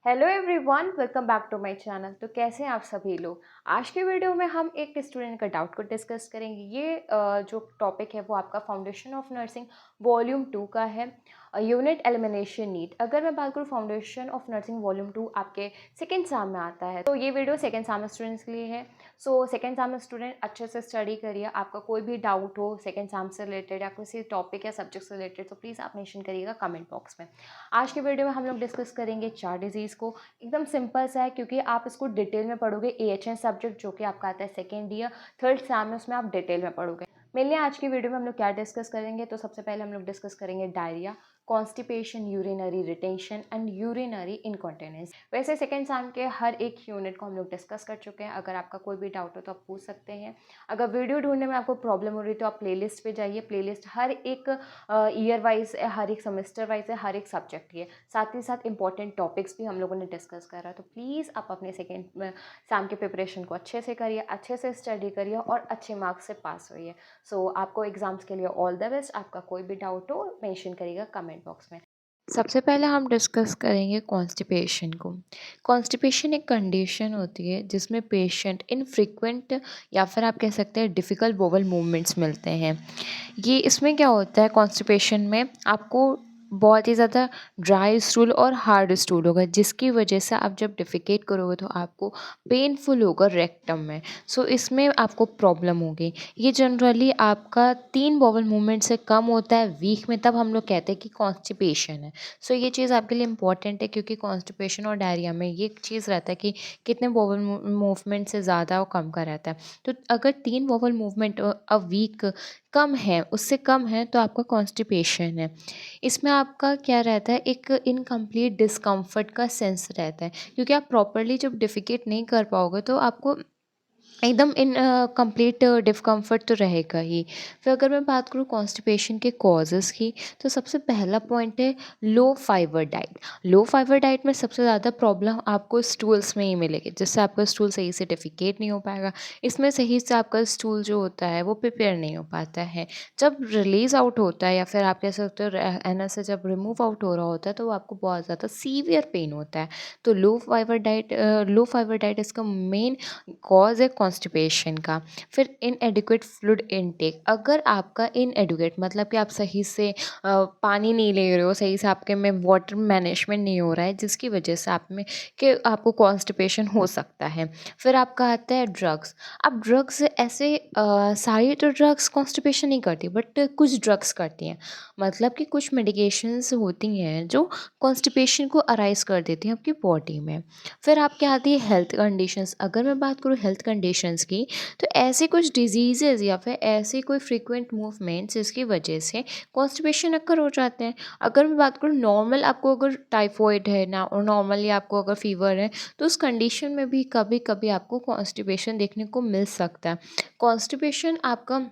Hello everyone, welcome back to my channel. तो कैसे हैं आप सभी लोग। आज के वीडियो में हम एक स्टूडेंट का डाउट को डिस्कस करेंगे। ये जो टॉपिक है वो आपका फाउंडेशन ऑफ नर्सिंग वॉल्यूम 2 का है, यूनिट एलिमिनेशन नीड। अगर मैं बात करूँ फाउंडेशन ऑफ नर्सिंग वॉल्यूम 2 आपके सेकेंड सेम में आता है, तो ये वीडियो सेकेंड सेम स्टूडेंट्स के लिए है। सो सेकेंड सेम स्टूडेंट अच्छे से स्टडी करिए। आपका कोई भी डाउट हो सेकेंड सेम से रिलेटेड या किसी टॉपिक या सब्जेक्ट से रिलेटेड, तो प्लीज़ आप मेंशन करिएगा कमेंट बॉक्स में। आज के वीडियो में हम लोग डिस्कस करेंगे 4 डिजीज़ को। एकदम सिंपल सा है क्योंकि आप इसको डिटेल में पढ़ोगे। AHN सब्जेक्ट जो कि आपका आता है सेकेंड ईयर थर्ड सेम में, उसमें आप डिटेल में पढ़ोगे। मेनली आज की वीडियो में हम लोग क्या डिस्कस करेंगे, तो सबसे पहले हम लोग डिस्कस करेंगे diarrhoea, constipation, urinary retention and urinary incontinence. वैसे सेकेंड सेम के हर एक यूनिट को हम लोग डिस्कस कर चुके हैं। अगर आपका कोई भी डाउट हो तो आप पूछ सकते हैं। अगर वीडियो ढूंढने में आपको प्रॉब्लम हो रही है तो आप प्लेलिस्ट पे जाइए। प्लेलिस्ट हर एक ईयर वाइज है, हर एक सेमेस्टर वाइज है, हर एक सब्जेक्ट की है। साथ ही साथ इंपॉर्टेंट टॉपिक्स भी हम लोगों ने डिस्कस करा। तो प्लीज़ आप अपने सेकेंड सेम के प्रिपरेशन को अच्छे से करिए, अच्छे से स्टडी करिए और अच्छे मार्क्स से पास होइए। सो आपको एग्जाम्स के लिए ऑल द बेस्ट। आपका कोई भी डाउट हो मेंशन करिएगा कमेंट बॉक्स में। सबसे पहले हम डिस्कस करेंगे कॉन्स्टिपेशन को। कॉन्स्टिपेशन एक कंडीशन होती है जिसमें पेशेंट इनफ्रीक्वेंट या फिर आप कह सकते हैं डिफ़िकल्ट बोवल मूवमेंट्स मिलते हैं। ये इसमें क्या होता है, कॉन्स्टिपेशन में आपको बहुत ही ज़्यादा ड्राई स्टूल और हार्ड स्टूल होगा, जिसकी वजह से आप जब डिफिकेट करोगे तो आपको पेनफुल होगा रेक्टम में। सो इसमें आपको प्रॉब्लम होगी। ये जनरली आपका 3 बॉवल मूवमेंट से कम होता है वीक में, तब हम लोग कहते हैं कि कॉन्स्टिपेशन है। सो ये चीज़ आपके लिए इंपॉर्टेंट है क्योंकि कॉन्स्टिपेशन और डायरिया में ये चीज़ रहता है कि कितने बॉवल मूवमेंट से ज़्यादा और कम का रहता है। तो अगर 3 बॉवल मूवमेंट अ वीक कम है, उससे कम है, तो आपका कॉन्स्टिपेशन है। इसमें आपका क्या रहता है, एक इनकम्प्लीट डिस्कम्फर्ट का सेंस रहता है क्योंकि आप प्रॉपरली जब डिफिकेट नहीं कर पाओगे तो आपको एकदम कंप्लीट डिस्कम्फर्ट तो रहेगा ही। फिर अगर मैं बात करूँ कॉन्स्टिपेशन के कॉजेज़ की, तो सबसे पहला पॉइंट है लो फाइबर डाइट। लो फाइबर डाइट में सबसे ज़्यादा प्रॉब्लम आपको स्टूल्स में ही मिलेगी, जिससे आपका स्टूल सही से डिफिकेट नहीं हो पाएगा। इसमें सही से आपका स्टूल जो होता है वो प्रिपेयर नहीं हो पाता है। जब रिलीज़ आउट होता है या फिर आप कह सकते हो एनस से जब रिमूव आउट हो रहा होता है, तो आपको बहुत ज़्यादा सीवियर पेन होता है। तो लो फाइबर डाइट इसका मेन कॉज है कॉन्स्टिपेशन का। फिर इनएडिक्वेट फ्लूइड इनटेक। अगर आपका इनएडिक्वेट मतलब कि आप सही से पानी नहीं ले रहे हो, सही से आपके में वाटर मैनेजमेंट नहीं हो रहा है, जिसकी वजह से आप में कि आपको कॉन्स्टिपेशन हो सकता है। फिर आपका आता है ड्रग्स। अब ड्रग्स ऐसे सारी तो ड्रग्स कॉन्स्टिपेशन नहीं करती, बट कुछ ड्रग्स करती हैं। मतलब कि कुछ मेडिकेशंस होती हैं जो कॉन्स्टिपेशन को अराइज कर देती हैं आपकी बॉडी में। फिर आपके आती है हेल्थ कंडीशंस। अगर मैं बात करूँ हेल्थ कंडीशंस की, तो ऐसे कुछ डिजीज़ेज़ या फिर ऐसे कोई फ्रीक्वेंट मूवमेंट्स जिसकी वजह से कॉन्स्टिपेशन अक्कर हो जाते हैं। अगर मैं बात करूँ नॉर्मल, आपको अगर टाइफॉइड है ना, और नॉर्मली आपको अगर फीवर है, तो उस कंडीशन में भी कभी कभी आपको कॉन्स्टिपेशन देखने को मिल सकता है। कॉन्स्टिपेशन आपका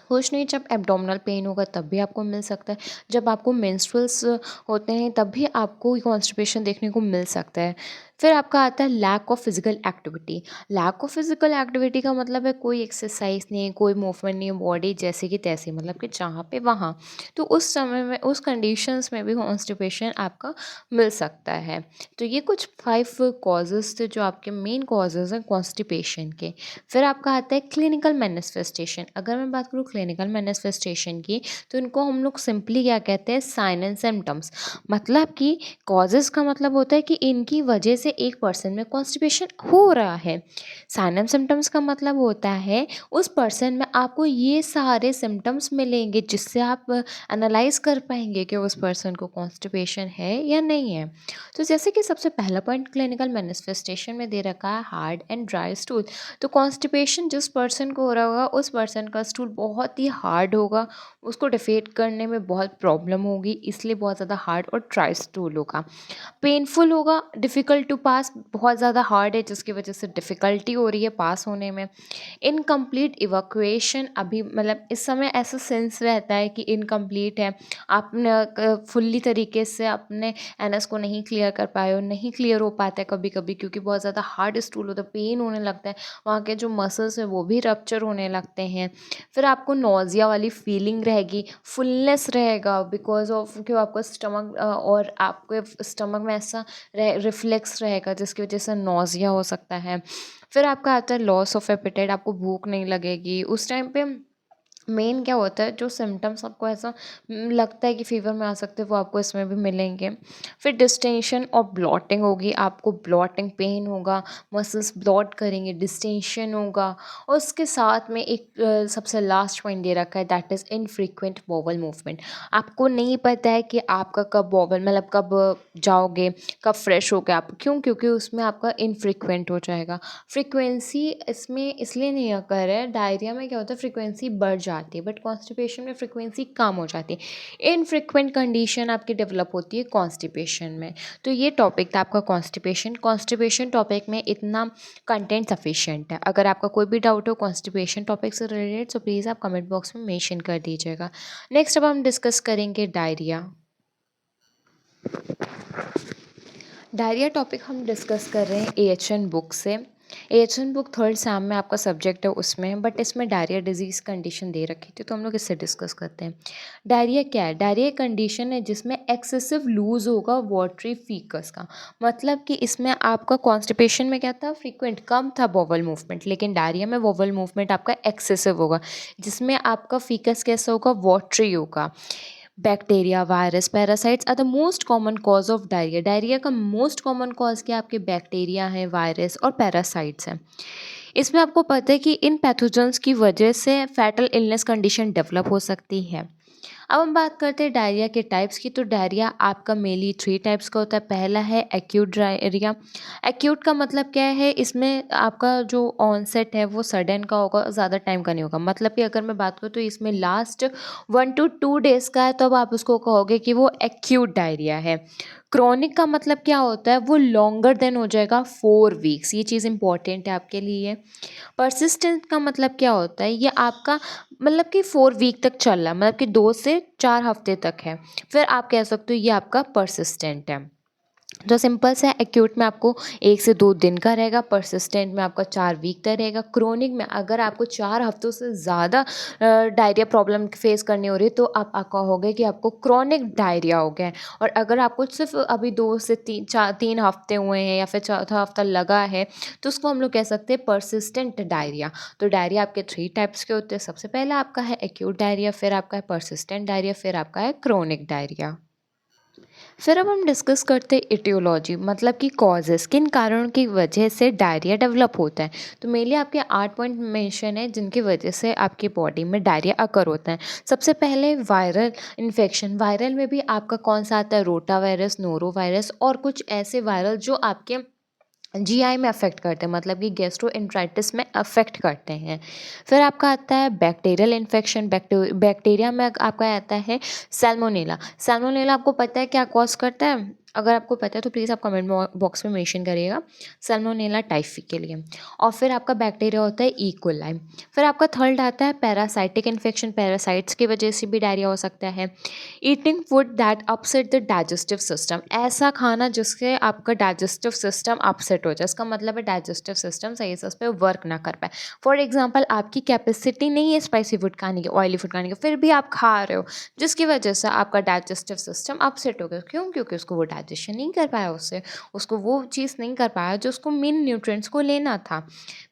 कुछ नहीं, जब एब्डोमिनल पेन होगा तब भी आपको मिल सकता है, जब आपको मेंस्ट्रुअल्स होते हैं तब भी आपको कॉन्स्टिपेशन देखने को मिल सकता है। फिर आपका आता है lack of physical activity. Lack of physical activity का मतलब है कोई एक्सरसाइज नहीं, कोई मूवमेंट नहीं है, बॉडी जैसे कि तैसे, मतलब कि जहाँ पे वहाँ। तो उस समय में, उस कंडीशंस में भी कॉन्स्टिपेशन आपका मिल सकता है। तो ये कुछ 5 कॉजेज़ थे जो आपके मेन कॉजेज़ हैं कॉन्स्टिपेशन के। फिर आपका आता है क्लिनिकल मैनिफेस्टेशन। अगर मैं बात करूँ क्लिनिकल मैनिफेस्टेशन की, तो इनको हम लोग सिंपली क्या कहते हैं, साइन एंड सिम्टम्स। मतलब कि कॉजेज़ का मतलब होता है कि इनकी वजह से एक पर्सन में कॉन्स्टिपेशन हो रहा है। साइन एंड सिम्टम्स का मतलब होता है उस पर्सन में आपको ये सारे सिम्टम्स मिलेंगे जिससे आप एनालाइज कर पाएंगे कि उस पर्सन को कॉन्स्टिपेशन है या नहीं है। तो जैसे कि सबसे पहला पॉइंट क्लिनिकल मैनिफेस्टेशन में दे रखा है हार्ड एंड ड्राई स्टूल। तो कॉन्स्टिपेशन जिस पर्सन को हो रहा होगा, उस पर्सन का स्टूल बहुत ही हार्ड होगा, उसको डिफेट करने में बहुत प्रॉब्लम होगी, इसलिए बहुत ज़्यादा हार्ड और ड्राई स्टूल होगा। पेनफुल होगा, डिफ़िकल्ट टू पास बहुत ज़्यादा हार्ड है, जिसकी वजह से डिफ़िकल्टी हो रही है पास होने में। इनकम्प्लीट इवैक्यूएशन, अभी मतलब इस समय ऐसा सेंस रहता है कि इनकम्प्लीट है, आपने फुल्ली तरीके से अपने एनएस को नहीं क्लियर कर पाए हो, नहीं क्लियर हो पाता है कभी कभी, क्योंकि बहुत ज़्यादा हार्ड स्टूल होता है, पेन होने लगता है, वहाँ के जो मसल्स हैं वो भी रप्चर होने लगते हैं। फिर आपको नोज़िया वाली फीलिंग रहेगी, फुलनेस रहेगा बिकॉज ऑफ कि आपका स्टमक और आपके स्टमक में ऐसा रिफ्लेक्स रहेगा जिसकी वजह से नोज़िया हो सकता है। फिर आपका आता है लॉस ऑफ एपेटाइट, आपको भूख नहीं लगेगी उस टाइम पे। मेन क्या होता है, जो सिम्टम्स आपको ऐसा लगता है कि फीवर में आ सकते हैं, वो आपको इसमें भी मिलेंगे। फिर डिस्टेंशन और ब्लॉटिंग होगी, आपको ब्लॉटिंग पेन होगा, मसल्स ब्लॉट करेंगे, डिस्टेंशन होगा। और उसके साथ में एक सबसे लास्ट पॉइंट दे रखा है, that is infrequent bowel movement. आपको नहीं पता है कि आपका कब बॉवल मतलब कब जाओगे, कब फ्रेश होगे आप, क्यों? क्योंकि उसमें आपका इनफ्रीक्वेंट हो जाएगा। फ्रीक्वेंसी इसमें इसलिए नहीं अकर है, डायरिया में क्या होता है फ्रीक्वेंसी बढ़ जाती है, बट कॉन्स्टिपेशन में फ्रीक्वेंसी कम हो जाती है। इनफ्रीक्वेंट कंडीशन आपकी डेवलप होती है कॉन्स्टिपेशन में। तो ये टॉपिक था आपका कॉन्स्टिपेशन। कॉन्स्टिपेशन टॉपिक में इतना कंटेंट सफिशिएंट है। अगर आपका कोई भी डाउट हो कॉन्स्टिपेशन टॉपिक से रिलेटेड, तो प्लीज़ आप कमेंट बॉक्स में मेंशन कर दीजिएगा। नेक्स्ट अब हम डिस्कस करेंगे डायरिया। डायरिया टॉपिक हम डिस्कस कर रहे हैं एएचएन बुक से। एएचएन बुक थर्ड सैम में आपका सब्जेक्ट है उसमें, बट इसमें डायरिया डिजीज़ कंडीशन दे रखी थी, तो हम लोग इससे डिस्कस करते हैं। डायरिया क्या है? डायरिया कंडीशन है जिसमें एक्सेसिव लूज होगा वाटरी फीकस का, मतलब कि इसमें आपका कॉन्स्टिपेशन में क्या था, फ्रीक्वेंट कम था बॉवल मूवमेंट, लेकिन डायरिया में बॉवल मूवमेंट आपका एक्सेसिव होगा, जिसमें आपका फीकस कैसा होगा, वाटरी होगा। Bacteria, virus, parasites are the most common cause of diarrhoea. Diarrhoea का मोस्ट कॉमन कॉज क्या, आपके बैक्टीरिया हैं, वायरस और पैरासाइट्स हैं। इसमें आपको पता है कि इन पैथोजेंस की वजह से फैटल इलनेस कंडीशन डेवलप हो सकती है। अब हम बात करते हैं डायरिया के टाइप्स की। तो डायरिया आपका मेनली 3 टाइप्स का होता है। पहला है एक्यूट डायरिया। एक्यूट का मतलब क्या है, इसमें आपका जो ऑनसेट है वो सडन का होगा, ज़्यादा टाइम का नहीं होगा। मतलब कि अगर मैं बात करूँ तो इसमें लास्ट 1 to 2 डेज़ का है, तो अब आप उसको कहोगे कि वो एक्यूट डायरिया है। क्रोनिक का मतलब क्या होता है, वो लॉन्गर देन हो जाएगा 4 वीक्स। ये चीज़ इंपॉर्टेंट है आपके लिए। परसिस्टेंट का मतलब क्या होता है, ये आपका मतलब कि 4 वीक तक चल रहा है, मतलब कि 2 से 4 हफ्ते तक है, फिर आप कह सकते हो ये आपका परसिस्टेंट है। जो सिंपल सा एक्यूट में आपको 1 से 2 दिन का रहेगा, परसिस्टेंट में आपका 4 वीक का रहेगा। क्रोनिक में अगर आपको 4 हफ्तों से ज़्यादा डायरिया प्रॉब्लम फेस करनी हो रही है, तो आप कहोगे कि आपको क्रोनिक डायरिया हो गया है। और अगर आपको सिर्फ अभी 2 से 3 हफ्ते हुए हैं या फिर चौथा हफ्ता लगा है, तो उसको हम लोग कह सकते हैं परसिस्टेंट डायरिया। तो डायरिया आपके 3 टाइप्स के होते हैं। सबसे पहला आपका है एक्यूट डायरिया, फिर आपका है परसिस्टेंट डायरिया, फिर आपका है क्रोनिक डायरिया। फिर अब हम डिस्कस करते हैं इटियोलॉजी, मतलब कि कॉजेस, किन कारणों की वजह से डायरिया डेवलप होता है। तो मेनली आपके 8 पॉइंट मेंशन है जिनकी वजह से आपकी बॉडी में डायरिया अकर होता है। सबसे पहले वायरल इन्फेक्शन। वायरल में भी आपका कौन सा आता है, रोटा वायरस, नोरो वायरस और कुछ ऐसे वायरल जो आपके जीआई में अफेक्ट करते हैं, मतलब कि गैस्ट्रोएंटराइटिस में अफेक्ट करते हैं। फिर आपका आता है बैक्टीरियल इन्फेक्शन। बैक्टीरिया में आपका आता है सैल्मोनेला। सैल्मोनेला आपको पता है क्या कॉज करता है? अगर आपको पता है तो प्लीज़ आप कमेंट बॉक्स में मेंशन करिएगा सैल्मोनेला टाइफी के लिए। और फिर आपका बैक्टीरिया होता है इकोलाई। फिर आपका थर्ड आता है पैरासाइटिक इन्फेक्शन। पैरासाइट्स की वजह से भी डायरिया हो सकता है। Eating food that upset the digestive system. ऐसा खाना जिससे आपका डाइजेस्टिव सिस्टम अपसेट हो जाए, इसका मतलब है डाइजेस्टिव सिस्टम सही से उस पर वर्क ना कर पाए। फॉर एग्जाम्पल आपकी कैपेसिटी नहीं है स्पाइसी फूड खाने की, ऑयली फूड खाने की, फिर भी आप खा रहे हो, जिसकी वजह से आपका डाइजेस्टिव सिस्टम अपसेट हो गया। क्यों? क्योंकि उसको वो डाइजेशन नहीं कर पाया, उसको वो चीज़ नहीं कर पाया जो उसको मेन न्यूट्रिएंट्स को लेना था।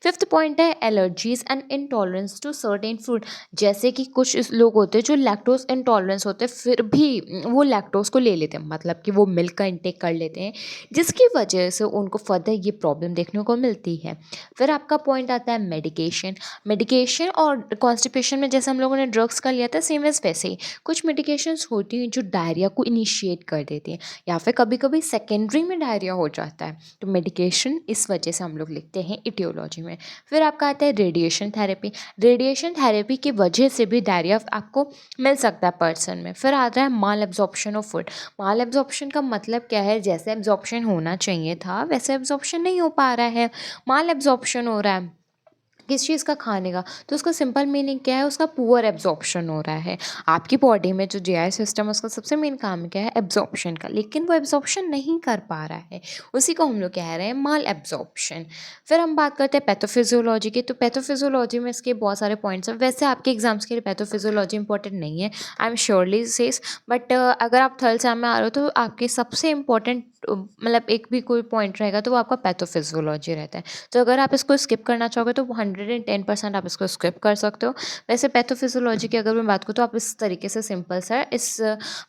फिफ्थ पॉइंट है allergies and intolerance to certain food. जैसे कि कुछ लोग होते हैं जो लैक्टोज इंटॉलरेंस होते हैं, फिर भी वो लैक्टोज को ले लेते हैं, मतलब कि वो मिल्क का इंटेक कर लेते हैं, जिसकी वजह से उनको फर्दर ये प्रॉब्लम देखने को मिलती है। फिर आपका पॉइंट आता है मेडिकेशन। मेडिकेशन और कॉन्स्टिपेशन में जैसे हम लोगों ने ड्रग्स का लिया था, सेम एज वैसे ही कुछ मेडिकेशंस होती हैं जो डायरिया को इनिशिएट कर देती हैं या फिर कभी कभी सेकेंडरी में डायरिया हो जाता है। तो मेडिकेशन इस वजह से हम लोग लिखते हैं इटियोलॉजी में। फिर आपका आता है रेडिएशन थेरेपी। रेडिएशन थेरेपी की वजह से भी डायरिया आपको मिल सकता है पर्सन में। फिर आता है malabsorption of food. Malabsorption का मतलब क्या है, जैसे एब्जॉर्प्शन होना चाहिए था वैसे एब्जॉर्प्शन नहीं हो पा रहा है, माल एब्जॉर्प्शन हो रहा है किस चीज़ का, खाने का। तो उसका सिंपल मीनिंग क्या है, उसका पुअर एब्जॉर्प्शन हो रहा है। आपकी बॉडी में जो जीआई सिस्टम है उसका सबसे मेन काम क्या है, एब्जॉर्प्शन का, लेकिन वो एब्जॉर्प्शन नहीं कर पा रहा है, उसी को हम लोग कह रहे हैं माल एब्जॉर्प्शन। फिर हम बात करते हैं पैथोफिजियोलॉजी की। तो पैथोफिजियोलॉजी में इसके बहुत सारे पॉइंट्स हैं। वैसे आपके एग्जाम्स के लिए पैथोफिजियोलॉजी इंपॉर्टेंट नहीं है, I am surely says, but अगर आप थर्ड सेम में आ रहे हो तो आपके सबसे इंपॉर्टेंट मतलब एक भी कोई पॉइंट रहेगा तो वो आपका पैथोफिजियोलॉजी रहता है। तो अगर आप इसको स्किप करना चाहोगे तो 110% आप इसको स्किप कर सकते हो। वैसे पैथोफिजियोलॉजी की अगर मैं बात करूँ तो आप इस तरीके से सिंपल सा इस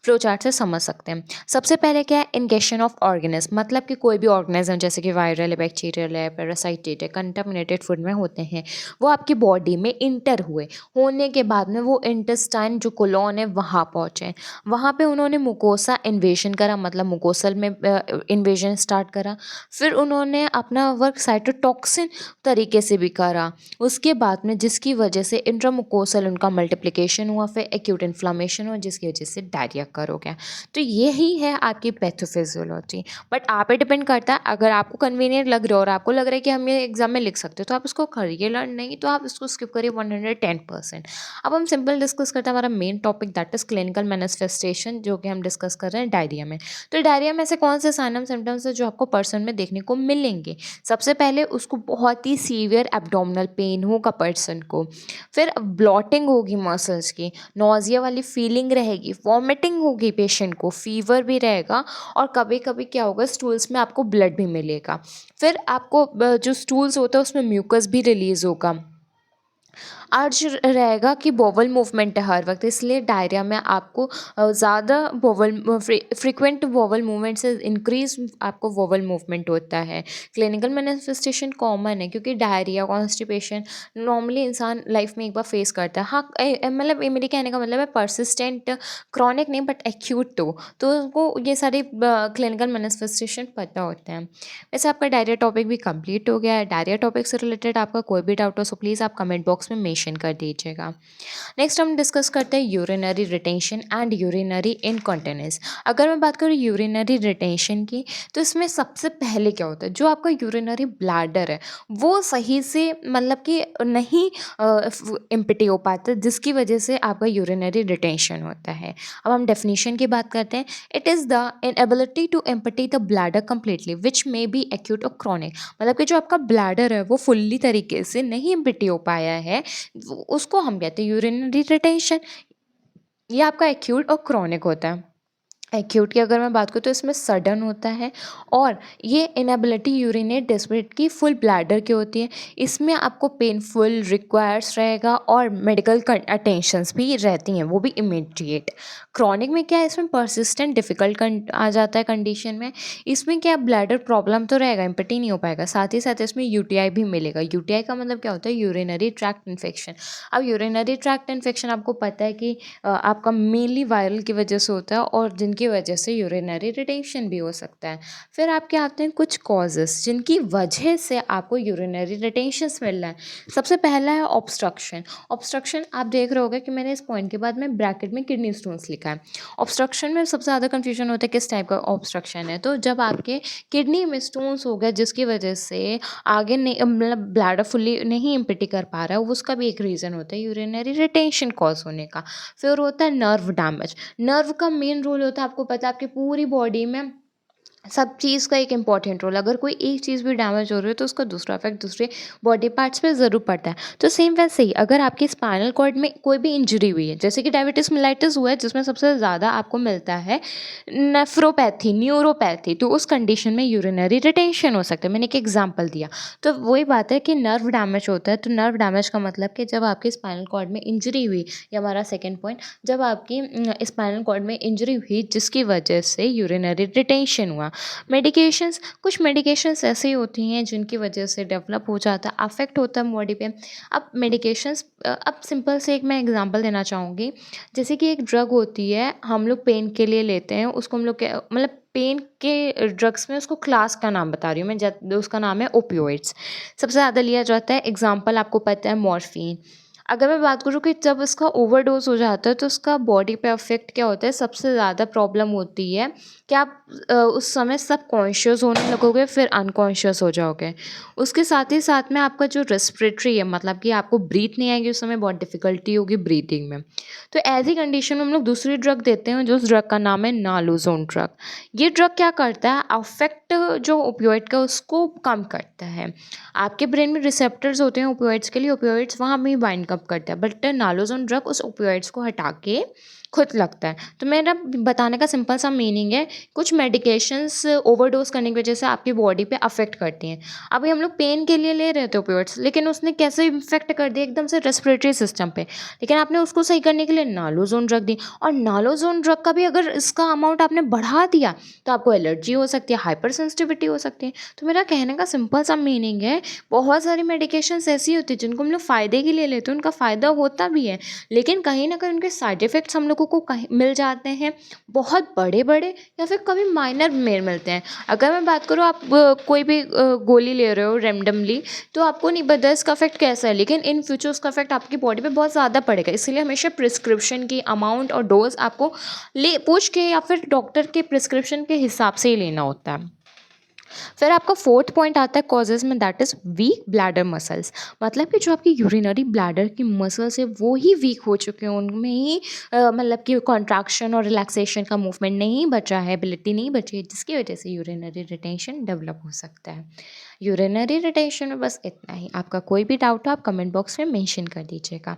फ्लो चार्ट से समझ सकते हैं। सबसे पहले क्या है, इंगेशन ऑफ ऑर्गेनिज्म, मतलब कि कोई भी ऑर्गेनिज्म जैसे कि वायरल है, बैक्टीरियल है, पैरासाइटेट है, कंटामिनेटेड फूड में होते हैं, वो आपकी बॉडी में इंटर हुए, होने के बाद में वो इंटेस्टाइन जो कोलोन है वहाँ पहुँचे, वहाँ पे उन्होंने मुकोसा इन्वेजन करा, मतलब मुकोसल में इन्वेजन स्टार्ट करा। फिर उन्होंने अपना वर्क साइटोटॉक्सिन तरीके से भी करा, उसके बाद में जिसकी वजह से इंट्रामुकोसल उनका मल्टीप्लिकेशन हुआ, फिर एक्यूट इन्फ्लामेशन हुआ जिसकी वजह से डायरिया कर हो गया। तो यही है आपकी पैथोफिजियोलॉजी। बट आप पे डिपेंड करता है, अगर आपको कन्वीनियंट लग रहा है और आपको लग रहा है कि हम ये एग्जाम में लिख सकते हो तो आप इसको करिए लर्न, नहीं तो आप इसको स्किप करिए 110%। अब हम सिंपल डिस्कस करते हैं हमारा main topic, that is clinical manifestation, जो कि हम डिस्कस कर रहे हैं डायरिया में। तो डायरिया में ऐसे कौन से साइनम सिम्टम्स है जो आपको पर्सन में देखने को मिलेंगे। सबसे पहले उसको बहुत ही सीवियर एब्डोमिनल पेन होगा पर्सन को, फिर ब्लॉटिंग होगी मसल्स की, नोजिया वाली फीलिंग रहेगी, वॉमिटिंग होगी पेशेंट को, फीवर भी रहेगा, और कभी कभी क्या होगा, स्टूल्स में आपको ब्लड भी मिलेगा। फिर आपको जो स्टूल्स होता है उसमें म्यूकस भी रिलीज होगा। अर्ज रहेगा कि बोवल मूवमेंट है हर वक्त, इसलिए डायरिया में आपको ज़्यादा बोवल फ्रीक्वेंट बोवल मूवमेंट से इंक्रीज आपको बोवल मूवमेंट होता है। क्लिनिकल मैनिफेस्टेशन कॉमन है क्योंकि डायरिया कॉन्स्टिपेशन नॉर्मली इंसान लाइफ में एक बार फेस करता है। हाँ मतलब ये मेरे कहने का मतलब है परसिस्टेंट क्रॉनिक नहीं बट एक्यूट, तो उसको ये सारे क्लिनिकल मैनिफेस्टेशन पता होते हैं। वैसे आपका डायरिया टॉपिक भी कंप्लीट हो गया है। डायरिया टॉपिक से रिलेटेड आपका कोई भी डाउट हो सो प्लीज़ आप कमेंट बॉक्स में मेंशन कर दीजिएगा। नेक्स्ट हम डिस्कस करते हैं urinary retention and urinary incontinence. अगर मैं बात करूँ यूरिनरी रिटेंशन की, तो इसमें सबसे पहले क्या होता है, जो आपका यूरिनरी ब्लैडर है वो सही से मतलब कि नहीं एम्प्टी हो पाता, जिसकी वजह से आपका यूरिनरी रिटेंशन होता है। अब हम डेफिनेशन की बात करते हैं। It is the inability to empty the bladder completely which may be acute और क्रॉनिक, मतलब कि जो आपका ब्लैडर है वो फुल्ली तरीके से नहीं एम्प्टी हो पाया है, उसको हम कहते हैं यूरिनरी रिटेंशन। ये आपका एक्यूट और क्रॉनिक होता है। एक्यूट की अगर मैं बात करूँ तो इसमें सडन होता है, और ये इनएबिलिटी यूरिनेट डेस्परेट की फुल ब्लैडर की होती है। इसमें आपको पेनफुल रिक्वायर्स रहेगा और मेडिकल अटेंशंस भी रहती हैं, वो भी इमीडिएट। क्रॉनिक में क्या है, इसमें परसिस्टेंट डिफिकल्ट आ जाता है कंडीशन में। इसमें क्या ब्लैडर प्रॉब्लम तो रहेगा, इम्पटी नहीं हो पाएगा, साथ ही साथ इसमें यूटीआई भी मिलेगा। यूटीआई का मतलब क्या होता है, यूरिनरी ट्रैक्ट इन्फेक्शन। अब यूरिनरी ट्रैक्ट इन्फेक्शन आपको पता है कि आपका मेनली वायरल की वजह से होता है, और जिनकी वजह से यूरिनरी रिटेंशन भी हो सकता है। फिर आपके आते हैं कुछ कॉजेस जिनकी वजह से आपको यूरिनरी रिटेंशंस मिल रहा है। सबसे पहला है ऑब्स्ट्रक्शन। ऑब्स्ट्रक्शन आप देख रहे होगे कि मैंने इस पॉइंट के बाद में ब्रैकेट में किडनी स्टोन्स लिखा है। ऑब्स्ट्रक्शन में सबसे ज़्यादा कन्फ्यूजन होता है किस टाइप का ऑब्स्ट्रक्शन है, तो जब आपके किडनी में स्टोन्स हो गए जिसकी वजह से आगे नहीं मतलब ब्लैडर फुल्ली नहीं इम्पिटी कर पा रहा है, उसका भी एक रीज़न होता है यूरिनरी रिटेंशन कॉज होने का। फिर होता है नर्व डैमेज। नर्व का मेन रोल होता है, आपको पता है, आपकी पूरी बॉडी में सब चीज़ का एक इम्पॉर्टेंट रोल। अगर कोई एक चीज़ भी डैमेज हो रही है तो उसका दूसरा इफेक्ट दूसरे बॉडी पार्ट्स पे ज़रूर पड़ता है। तो सेम वैसे ही अगर आपकी स्पाइनल कॉर्ड में कोई भी इंजरी हुई है, जैसे कि डायबिटीज मेलाइटिस हुआ है जिसमें सबसे ज़्यादा आपको मिलता है नेफ्रोपैथी, न्यूरोपैथी, तो उस कंडीशन में यूरिनरी रिटेंशन हो सकता है। मैंने एक एग्जाम्पल दिया। तो वही बात है कि नर्व डैमेज होता है, तो नर्व डैमेज का मतलब कि जब आपकी स्पाइनल कॉर्ड में इंजरी हुई, या हमारा सेकेंड पॉइंट, जब आपकी स्पाइनल कॉर्ड में इंजरी हुई जिसकी वजह से यूरिनरी रिटेंशन हुआ। मेडिकेशंस, कुछ मेडिकेशंस ऐसी होती हैं जिनकी वजह से डेवलप हो जाता है, अफेक्ट होता है बॉडी पे। अब मेडिकेशंस, अब सिंपल से एक मैं एग्जांपल देना चाहूँगी। जैसे कि एक ड्रग होती है हम लोग पेन के लिए लेते हैं, उसको हम लोग मतलब पेन के ड्रग्स में उसको क्लास का नाम बता रही हूँ मैं, उसका नाम है ओपियोइड्स। सबसे ज़्यादा लिया जाता है, एग्जाम्पल आपको पता है मॉर्फिन। अगर मैं बात करूँ कि जब उसका ओवरडोज हो जाता है तो उसका बॉडी पे अफेक्ट क्या होता है, सबसे ज़्यादा प्रॉब्लम होती है कि आप उस समय सब कॉन्शियस होने लगोगे, फिर अनकॉन्शियस हो जाओगे। उसके साथ ही साथ में आपका जो रेस्पिरेटरी है, मतलब कि आपको ब्रीथ नहीं आएगी, उस समय बहुत डिफ़िकल्टी होगी ब्रीथिंग में। तो ऐसी कंडीशन में हम लोग दूसरी ड्रग देते हैं, जो उस ड्रग का नाम है नालोजोन ड्रग। ये ड्रग क्या करता है, अफेक्ट जो ओपियोइड का उसको कम करता है। आपके ब्रेन में रिसेप्टर्स होते हैं ओपियोइड्स के लिए, ओपियोइड्स वहाँ भी बाइंड अप करता है, बट नालोजोन ड्रग उस ओपियोइड्स को हटा के खुद लगता है। तो मेरा बताने का सिंपल सा मीनिंग है, कुछ मेडिकेशंस ओवरडोज करने की वजह से आपकी बॉडी पे अफेक्ट करती हैं। अभी हम लोग पेन के लिए ले रहे थे ओपियोइड्स, लेकिन उसने कैसे इफेक्ट कर दिया एकदम से रेस्पिरेटरी सिस्टम पे, लेकिन आपने उसको सही करने के लिए नालोजोन ड्रग दी, और नालोजोन ड्रग का भी अगर इसका अमाउंट आपने बढ़ा दिया तो आपको एलर्जी हो सकती है, हाइपर सेंसिटिविटी हो सकती है। तो मेरा कहने का सिंपल सा मीनिंग है, बहुत सारी मेडिकेशंस ऐसी होती है जिनको हम लोग फ़ायदे के लिए लेते हैं, उनका फ़ायदा होता भी है, लेकिन कहीं ना कहीं उनके साइड इफ़ेक्ट्स हम लोगों को कहीं मिल जाते हैं, बहुत बड़े बड़े या फिर कभी माइनर में मिलते हैं। अगर मैं बात करूँ, आप कोई भी गोली ले रहे हो रैंडमली, तो आपको नहीं पता इसका इफेक्ट कैसा है, लेकिन इन फ्यूचर उसका इफेक्ट आपकी बॉडी पे बहुत ज़्यादा पड़ेगा। इसलिए हमेशा प्रिस्क्रिप्शन की अमाउंट और डोज आपको पूछ के या फिर डॉक्टर के प्रिस्क्रिप्शन के हिसाब से ही लेना होता है। फिर आपका फोर्थ पॉइंट आता है कॉजेज में, that is week bladder muscles. मतलब कि जो आपकी यूरिनरी ब्लैडर की मसल्स है वो ही वीक हो चुके हैं, उनमें ही मतलब कि कॉन्ट्रैक्शन और रिलैक्सेशन का मूवमेंट नहीं बचा है, एबिलिटी नहीं बची है, जिसकी वजह से यूरिनरी रिटेंशन डेवलप हो सकता है। यूरिनरी रिटेंशन में बस इतना ही। आपका कोई भी डाउट हो आप कमेंट बॉक्स में मेंशन कर दीजिएगा।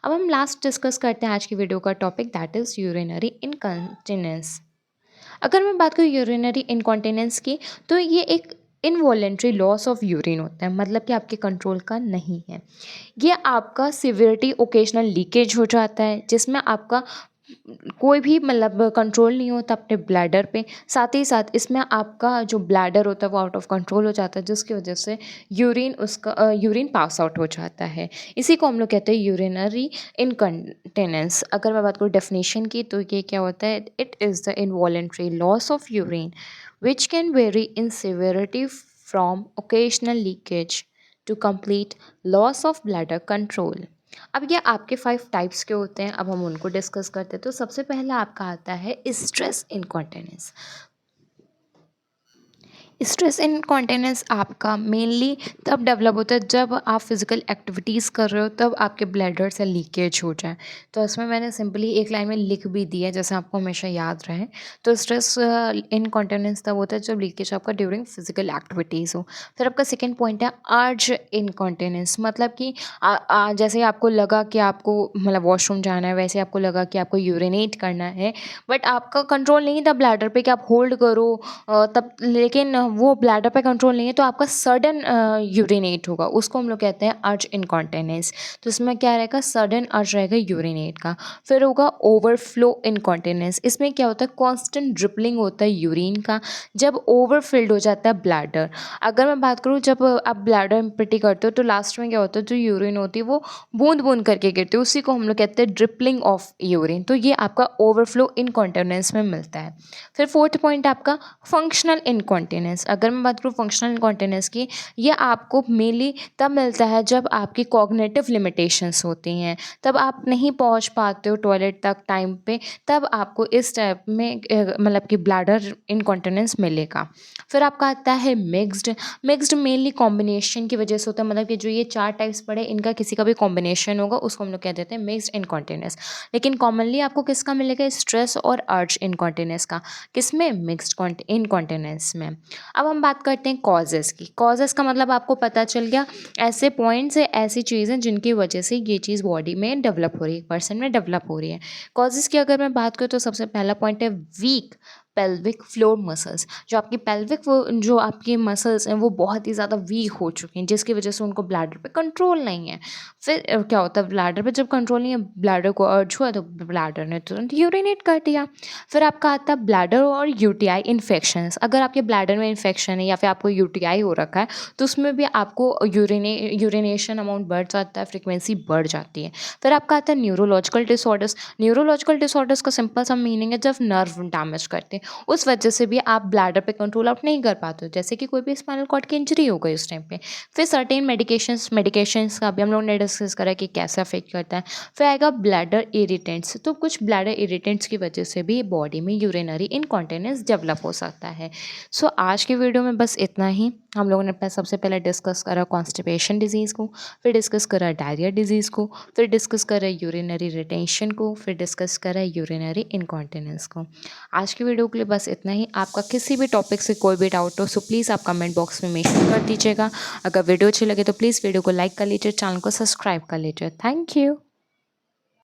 अब हम लास्ट डिस्कस करते हैं आज की वीडियो का topic, that is urinary incontinence. अगर मैं बात करूँ यूरिनरी इनकॉन्टिनेंस की, तो ये एक इनवॉलेंट्री लॉस ऑफ यूरिन होता है, मतलब कि आपके कंट्रोल का नहीं है। ये आपका सिवियरिटी ओकेजनल लीकेज हो जाता है, जिसमें आपका कोई भी मतलब कंट्रोल नहीं होता अपने ब्लैडर पे। साथ ही साथ इसमें आपका जो ब्लैडर होता है वो आउट ऑफ कंट्रोल हो जाता है, जिसकी वजह से यूरिन पास आउट हो जाता है। इसी को हम लोग कहते हैं यूरिनरी इनकंटिनेंस। अगर मैं बात करूँ डेफिनेशन की, तो ये क्या होता है, it is the involuntary loss of urine which can vary in severity from occasional leakage to complete loss of bladder control. अब ये आपके 5 टाइप्स के होते हैं, अब हम उनको डिस्कस करते हैं। तो सबसे पहला आपका आता है स्ट्रेस इनकॉन्टिनेंस। स्ट्रेस इनकॉन्टिनेंस आपका मेनली तब डेवलप होता है जब आप फिज़िकल एक्टिविटीज़ कर रहे हो, तब आपके ब्लैडर से लीकेज हो जाए। तो इसमें मैंने सिंपली एक लाइन में लिख भी दिया, जैसे आपको हमेशा याद रहे। तो स्ट्रेस इनकॉन्टिनेंस तब होता है जब लीकेज आपका ड्यूरिंग फिजिकल एक्टिविटीज़ हो। फिर आपका सेकेंड पॉइंट है अर्ज इनकॉन्टिनेंस। मतलब कि जैसे आपको लगा कि आपको मतलब वॉशरूम जाना है, वैसे आपको लगा कि आपको यूरिनेट करना है, बट आपका कंट्रोल नहीं था ब्लैडर पे कि आप होल्ड करो तब, लेकिन वो ब्लैडर पे कंट्रोल नहीं है, तो आपका सडन यूरिनेट होगा, उसको हम लोग कहते हैं अर्ज इनकॉन्टिनेंस। तो इसमें क्या रहेगा, सडन अर्ज रहेगा यूरिनेट का। फिर होगा ओवरफ्लो इनकॉन्टिनेंस। इसमें क्या होता है, कॉन्स्टेंट ड्रिपलिंग होता है यूरिन का जब ओवरफिल्ड हो जाता है ब्लैडर। अगर मैं बात करूँ, जब आप ब्लैडर में पिटी करते हो तो लास्ट में क्या होता है, जो यूरिन होती है वो बूंद बूंद करके गिरती है, उसी को हम लोग कहते हैं ड्रिपलिंग ऑफ यूरिन। तो ये आपका ओवरफ्लो इनकॉन्टिनेंस में मिलता है। फिर फोर्थ पॉइंट आपका फंक्शनल इनकॉन्टिनेंस। अगर मैं बात करूँ फंक्शनल इनकॉन्टिनेंस की, ये आपको मेनली तब मिलता है जब आपकी कॉग्निटिव लिमिटेशंस होती हैं, तब आप नहीं पहुंच पाते हो टॉयलेट तक टाइम पे, तब आपको इस टाइप में मतलब कि ब्लैडर इनकॉन्टिनेंस मिलेगा। फिर आपका आता है मिक्स्ड। मिक्स्ड मेनली कॉम्बिनेशन की वजह से होता है, मतलब कि जो ये 4 टाइप्स पड़े इनका किसी का भी कॉम्बिनेशन होगा, उसको हम लोग कह देते हैं मिक्स्ड इनकॉन्टिनेंस। लेकिन कॉमनली आपको किसका मिलेगा, स्ट्रेस और अर्ज इनकॉन्टिनेंस का। किसमें, मिक्स्ड इनकॉन्टिनेंस में। अब हम बात करते हैं कॉजेज़ की। कॉजेज़ का मतलब आपको पता चल गया, ऐसे पॉइंट्स है, ऐसी चीज़ें जिनकी वजह से ये चीज़ बॉडी में डेवलप हो रही है, पर्सन में डेवलप हो रही है। कॉजेज़ की अगर मैं बात करूँ तो सबसे पहला पॉइंट है वीक पेल्विक फ्लोर मसल्स। जो आपकी पेल्विक जो आपकी मसल्स हैं वो बहुत ही ज़्यादा वीक हो चुकी हैं, जिसकी वजह से उनको ब्लैडर पे कंट्रोल नहीं है। फिर क्या होता है, ब्लैडर पे जब कंट्रोल नहीं है, ब्लैडर को अर्ज हुआ तो ब्लैडर ने तुरंत यूरिनेट कर दिया। फिर आपका आता है ब्लैडर और यूटीआई इन्फेक्शंस। अगर आपके ब्लैडर में इन्फेक्शन है या फिर आपको यूटीआई हो रखा है, तो उसमें भी आपको यूरिनेशन अमाउंट बढ़ जाता है, फ्रिक्वेंसी बढ़ जाती है। फिर आपका आता है न्यूरोलॉजिकल डिसऑर्डर्स। न्यूरोलॉजिकल डिसऑर्डर्स का सिंपल सा मीनिंग है जब नर्व डैमेज करते हैं, उस वजह से भी आप ब्लैडर पे कंट्रोल आउट नहीं कर पाते हो, जैसे कि कोई भी स्पाइनल कॉर्ड की इंजरी हो गई उस टाइम पे। फिर सर्टेन मेडिकेशंस का भी हम लोग ने डिस्कस करा कि कैसे अफेक्ट करता है। फिर आएगा ब्लैडर इरिटेंट्स, तो कुछ ब्लैडर इरिटेंट्स की वजह से भी बॉडी में यूरिनरी इनकॉन्टिनेंस डेवलप हो सकता है। सो आज की वीडियो में बस इतना ही। हम लोगों ने सबसे पहले डिस्कस करा कॉन्स्टिपेशन डिजीज़ को, फिर डिस्कस करा डायरिया डिजीज़ को, फिर डिस्कस करा यूरिनरी रिटेंशन को, फिर डिस्कस करा यूरिनरी इनकॉन्टिनेंस को। आज की वीडियो के लिए बस इतना ही। आपका किसी भी टॉपिक से कोई भी डाउट हो सो प्लीज़ आप कमेंट बॉक्स में मेंशन कर दीजिएगा। अगर वीडियो अच्छी लगे तो प्लीज़ वीडियो को लाइक कर लीजिए, चैनल को सब्सक्राइब कर लीजिए। Thank you.